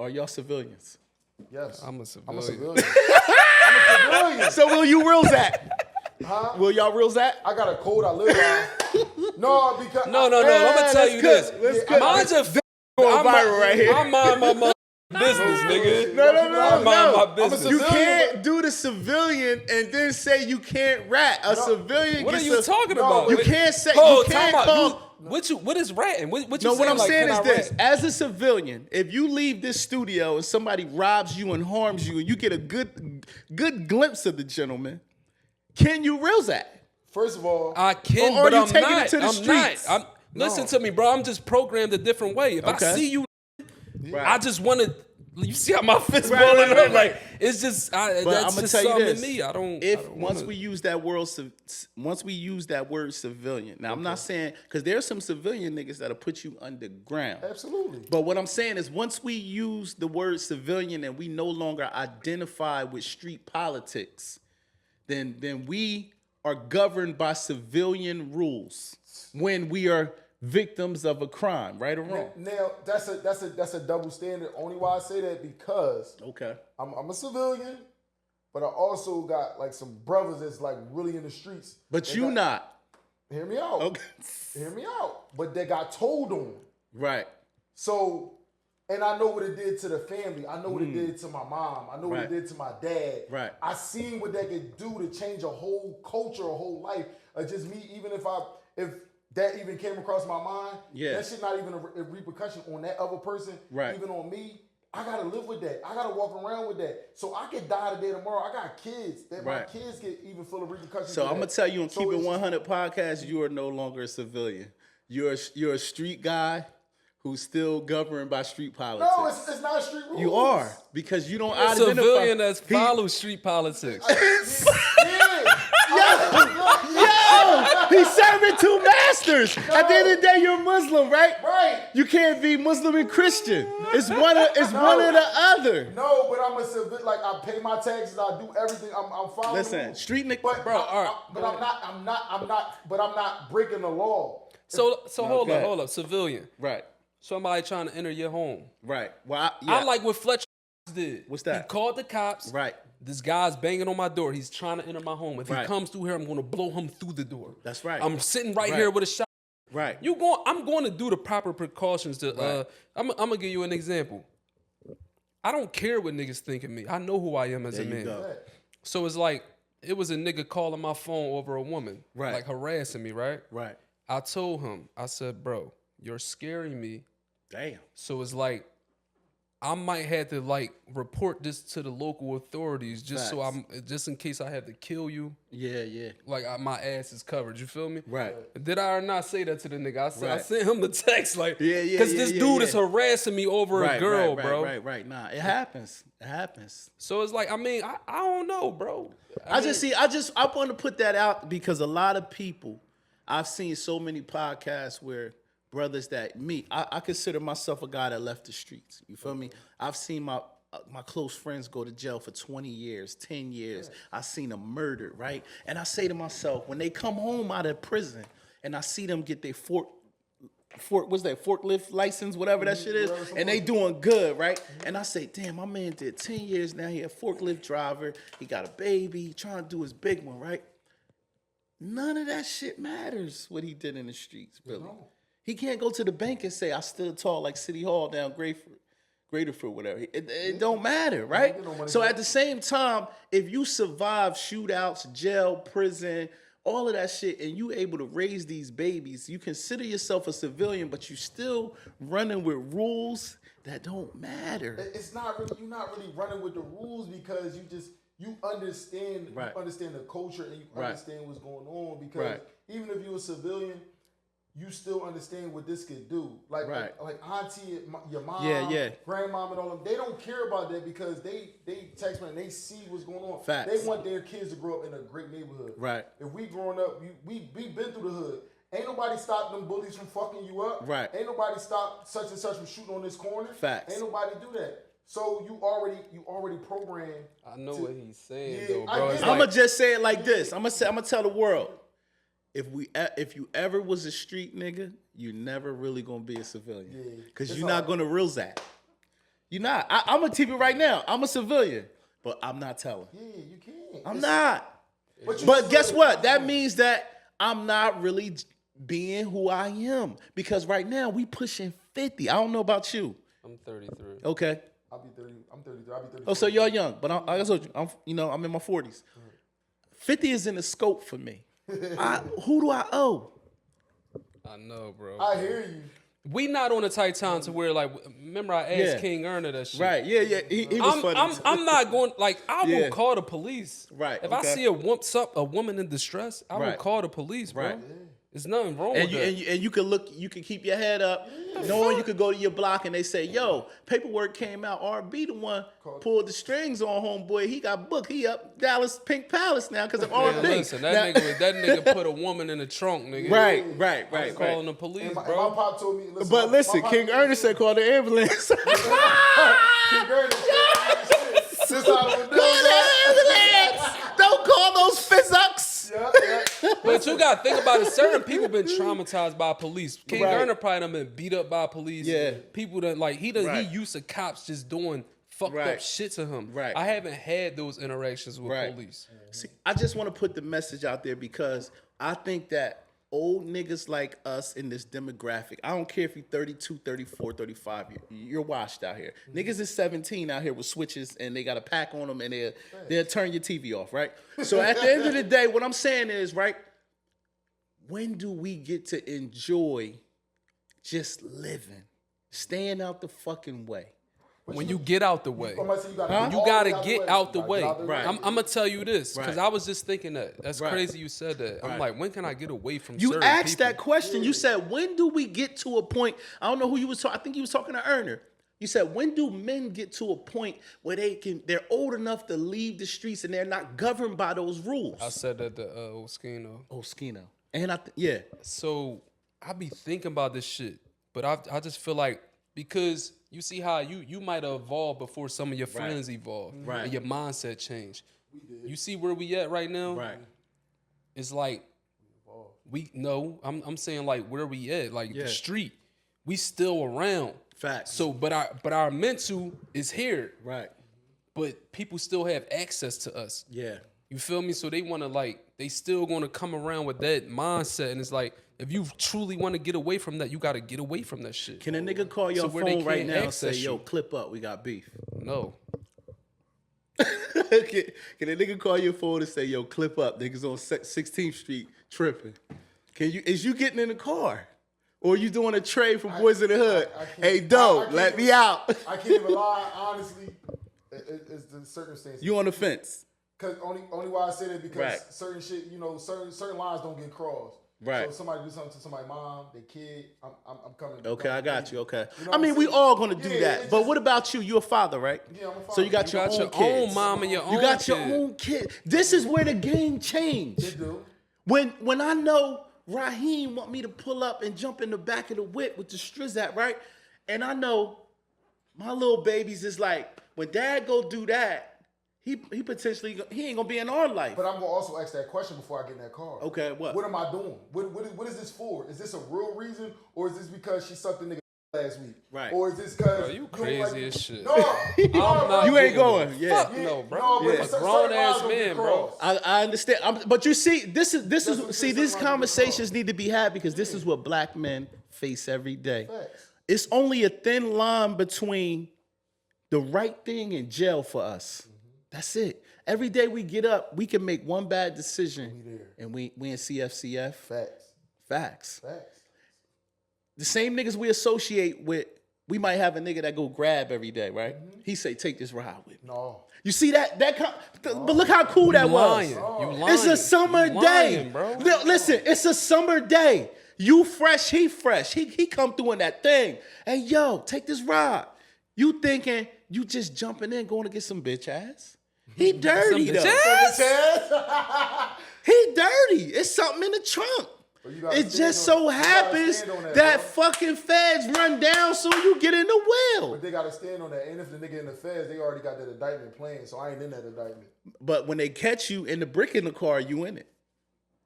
Are y'all civilians? Yes. I'm a civilian. I'm a civilian. I'm a civilian. So will you real Zach? Huh? Will y'all real Zach? I got a code I live by. No, because No. Let me tell you this. Mine's a Going viral right here. I mind my business, nigga. No. I mind my business. You can't do the civilian and then say you can't rat. A civilian. What are gets you talking about? You can't say. Hold, you can't time out. call. What is ratting? What you No, what I'm like, saying can is I this: rat? as a civilian, if you leave this studio and somebody robs you and harms you, and you get a good glimpse of the gentleman, can you real Zach? First of all, I can, Or but you I'm taking it not. to the I'm streets? not. Listen to me, bro. I'm just programmed a different way. If Okay. I see you, Right. I just want to. You see how my fist Right, balling right, up? right. Like it's just. But That's I'ma just tell you something this. in me. I don't. Once we use that word civilian. Now I'm not saying because there's some civilian niggas that'll put you underground. absolutely. But what I'm saying is once we use the word civilian and we no longer identify with street politics, then we are governed by civilian rules when we are victims of a crime, right or wrong? Now that's a double standard. Only why I say that because Okay. I'm a civilian, but I also got like some brothers that's like really in the streets. But They you got- not. Hear me out. Okay. Hear me out. But they got told on. Right. So, and I know what it did to the family. I know what it did to my mom. I know what Right. it did to my dad. Right. I seen what that could do to change a whole culture, a whole life. Just me, even if that even came across my mind, Yeah. that shit not even a repercussion on that other person, Right. even on me. I gotta live with that. I gotta walk around with that. So I could die today, tomorrow. I got kids. That my Right. kids get even full of repercussions. So to I'm gonna that. tell you on So Keep It it's- 100 podcast, you are no longer a civilian. You're a street guy who's still governed by street politics. No, it's not street rules. You are because you don't A identify. civilian that follows street politics. He's serving two masters. At the end of the day, you're Muslim, right? Right. You can't be Muslim and Christian. It's one or the other. No, but I'm a civilian. Like I pay my taxes. I do everything. I'm following. Listen, the rules. street nigga, But bro. all right. but I'm not breaking the law. So hold Okay. up, civilian. Right, Somebody trying to enter your home. right. Well, yeah. I like what Fletcher did. What's that? He called the cops. Right. This guy's banging on my door. He's trying to enter my home. If Right. he comes through here, I'm going to blow him through the door. That's right. I'm sitting right Right. here with a shot. Right. I'm going to do the proper precautions to. Right. I'm gonna give you an example. I don't care what niggas think of me. I know who I am as There a you man. go. So it's like it was a nigga calling my phone over a woman, Right. like harassing me, right? Right. I told him, I said, bro, you're scaring me. Damn. So it's like I might have to like report this to the local authorities just so Facts. just in case I have to kill you. Yeah. Like my ass is covered. You feel me? Right. Did I or not say that to the nigga? I Right. sent him the text like, Yeah, because this dude is harassing me over Right, a girl, right, bro. Right. Nah, it happens. It happens. So it's like, I mean, I don't know, bro. I want to put that out because a lot of people, I've seen so many podcasts where brothers that I consider myself a guy that left the streets. You feel me? I've seen my close friends go to jail for 20 years, 10 years. I've seen them murdered, right? And I say to myself, when they come home out of prison and I see them get their forklift license, whatever that shit is, and they doing good, right? And I say, damn, my man did 10 years now. He a forklift driver. He got a baby. He trying to do his big one, right? None of that shit matters, what he did in the streets, really. He can't go to the bank and say, I stood tall like City Hall down Graterford, whatever. It don't matter, right? So at the same time, if you survive shootouts, jail, prison, all of that shit, and you able to raise these babies, you consider yourself a civilian, but you still running with rules that don't matter. It's not really. You're not really running with the rules because you understand. Right. You understand the culture and you Right. understand what's going on. Because Right. even if you're a civilian, you still understand what this could do. Like Right. like auntie, your mom, Yeah. grandmom, and all them. They don't care about that because they text me and they see what's going on. Facts. They want their kids to grow up in a great neighborhood. Right. If we growing up, we been through the hood. Ain't nobody stopped them bullies from fucking you up. Right. Ain't nobody stopped such and such from shooting on this corner. Facts. Ain't nobody do that. So you already programmed. I know what he's saying, Yeah, though, I bro. get It's it. I'm like, gonna just say it like this. I'm gonna tell the world, if you ever was a street nigga, you never really gonna be a civilian, Yeah. because It's you're not hard. gonna real that. You're not. I'm gonna tell you right now. I'm a civilian, but I'm not telling. Yeah, you can't. I'm not. you But guess still- what? That means that I'm not really being who I am because right now we pushing 50. I don't know about you. I'm 33. Okay. I'll be 30. I'm 33. I'll be 30. Oh, so y'all young, but like I told you, I'm in my 40s. 50 is in the scope for me. Who do I owe? I know, bro. I hear you. We not on a tight time to where like. Remember, I asked Yeah. King Erna that shit. Right? Yeah. He was funny. I'm not going. Like, I Yeah. will call the police. Right, If I okay. see a woman in distress, I will Right. call the police, bro. Right. There's nothing wrong And with you, that. and you can look, you can keep your head up, knowing you could go to your block and they say, "Yo, paperwork came out. RB the one pulled the strings on homeboy. He got booked. He up Dallas Pink Palace now because of Man, RB." listen, Now- that nigga put a woman in the trunk, nigga. Right. Calling the police, And my bro. pop told me. Listen, But my listen, pop King told me- Ernest said, "Call the ambulance." King Ernest. Since I was Call the ambulance. Don't call those physics. yeah. But you gotta think about it. Certain people been traumatized by police. King Right. Erna probably done been beat up by police. Yeah. People done Right. he used to cops just doing fucked Right. up shit to him. Right. I haven't had those interactions with Right. police. See, I just want to put the message out there because I think that old niggas like us in this demographic, I don't care if you're 32, 34, 35, you're washed out here. Niggas is 17 out here with switches and they got a pack on them and they'll turn your TV off, right? So at the end of the day, what I'm saying is, right, when do we get to enjoy just living? Staying out the fucking way. When you get out the way. I'm gonna say you gotta, Huh? get You all gotta the way get out the You gotta way. get out the Right. I'm gonna tell you this because Right. I was just thinking that. That's Right. crazy you said that. I'm Right. like, when can I get away from You certain asked people? that question. You said, when do we get to a point? I don't know who you was talking. I think you was talking to Erner. You said, when do men get to a point where they're old enough to leave the streets and they're not governed by those rules? I said that to Oskino. Oh, Skino. And yeah. So I be thinking about this shit, but I just feel like because you see how you might have evolved before some of your friends evolved, Right. and your mindset changed. You see where we at right now? Right. It's like I'm saying like where we at, like Yeah. the street. We still around. Facts. So, but our mental is here, Right. but people still have access to us. Yeah. You feel me? So they want to they still going to come around with that mindset, and it's like if you truly want to get away from that, you got to get away from that shit. Can a nigga call your where they phone right can't now and say, access yo, you. clip up, we got beef? No, Can a nigga call your phone and say, yo, clip up, niggas on 16th Street tripping? Is you getting in the car? Or you doing a trade for Boys in the Hood? I can't- Hey, I dope, can't let even- me out. I can't even lie. Honestly, it's the circumstances. You on the fence. Cause only why I say that because Right. certain shit, certain lines don't get crossed. Right. So if somebody do something to somebody's mom, their kid, I'm coming. Okay, I got you. Okay. You know I what mean, I'm we saying? all gonna do Yeah, that. it's But just- what about you? You a father, right? Yeah, I'm a So you got you your got own your kids. own mom and your own. You got your kid. own kid. This is where the game They changed. do. When I know Raheem want me to pull up and jump in the back of the whip with the strizat, right? And I know my little babies is like, when dad go do that, he potentially he ain't gonna be in our life. But I'm gonna also ask that question before I get in that car. Okay, what? What am I doing? What is this for? Is this a real reason, or is this because she sucked the nigga last week? Right. Or is this because Bro, you crazy as shit. No, I'm not You ain't getting going, it. yeah. Fuck no, bro. No, but I'm a certain grown ass lines don't get man, bro. crossed. I understand, but you see, this what is I'm see saying, these somebody conversations need to be had because this is what black men face every day. Facts. It's only a thin line between the right thing and jail for us. That's it. Every day we get up, we can make one bad decision, and we in CFCF. Facts. Facts. Facts. The same niggas we associate with, we might have a nigga that go grab every day, right? He say, take this ride with me. No. You see that? But look how cool that was. You lying. It's a summer You day. lying, bro. Listen, it's a summer day. You fresh, he fresh. He come through in that thing. Hey, yo, take this ride. You thinking you just jumping in, going to get some bitch ass? He dirty Some though. bitch ass? He dirty. It's something in the trunk. you gotta It stand just on- so you gotta happens stand on that, that, bro. fucking feds run down soon you get in the wheel. But they gotta stand on that. And if the nigga in the feds, they already got that indictment playing, so I ain't in that indictment. But when they catch you in the brick in the car, you in it.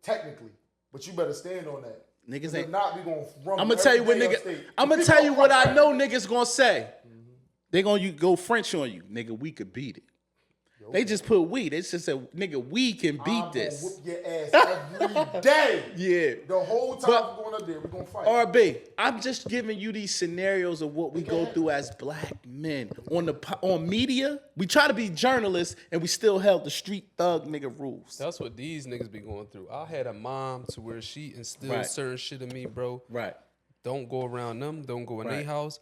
Technically. But you better stand on that. Niggas If ain't. not, we gonna run I'm gonna tell you what nigga. I'm gonna tell you what I know niggas gonna say. They gonna go French on you, nigga. We could beat it. They just put we. They just said, nigga, we can beat I'm this. gonna whoop your ass every day. Yeah. The whole time But- we're going up there, we're gonna fight. RB, I'm just giving you these scenarios of what we go through as black men on media. We try to be journalists, and we still held the street thug nigga rules. That's what these niggas be going through. I had a mom to where she instilled Right. certain shit in me, bro. Right. Don't go around them. Don't go in their Right. house.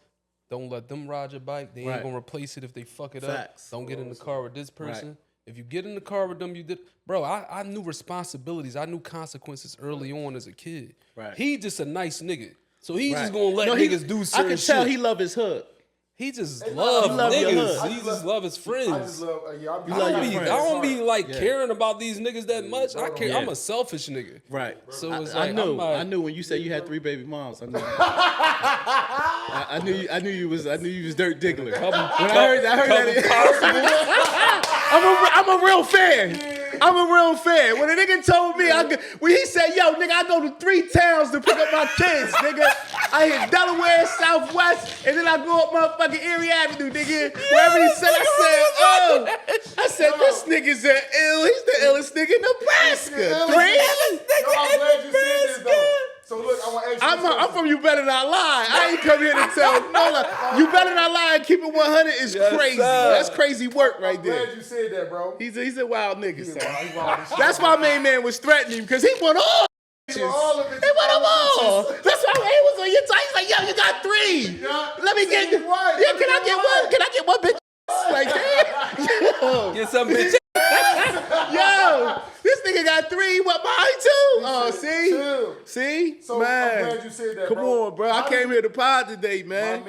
Don't let them ride your bike. They Right. ain't gonna replace it if they fuck it Facts. up. Don't get in the car with this person. Right. If you get in the car with them, you did. Bro, I knew responsibilities. I knew consequences early on as a kid. Right. He just a nice nigga. So he's just Right. gonna let No, niggas do certain I can tell shit. he love his hood. He just Hey, love he love your niggas. hood. He just love his friends. I just love, You I love don't your be, friends. I don't be like Yeah. caring about these niggas that much. I care. Yeah. I'm a selfish nigga. Right. So it's I like, knew. I'm like- I knew when you said you had 3 baby moms. I knew. I knew you was Dirt Diggler. When I heard that. I'm a real fan. I'm a real fan. When a nigga told me, when he said, "Yo, nigga, I go to 3 towns to pick up my kids, nigga. I hit Delaware, Southwest, and then I go up motherfucking Erie Avenue, nigga." Wherever he said, I said, this nigga's an ill. He's the illest nigga in Nebraska. Yo, 3? I'm glad you said this though. So look, I want to ask you. I'm from You Better Not Lie. I ain't come here to tell no lie. You Better Not Lie and Keep It 100 is crazy. sir. That's crazy work right I'm there. glad you said that, bro. He's a wild nigga, son. He's wild as shit. That's why main man was threatening him because he want all. He want all of it. He want them all. That's why he was on your time. He's like, yo, you got 3. Yeah. Let me get. See, right. Yeah, can I get one? Can I get one bitch? Like that? Get some bitch. Yo, this nigga got 3. What, mine too? Oh, see? Chill. See? So, man. I'm glad you said that, Come bro. on, bro. I came here to pod today, man.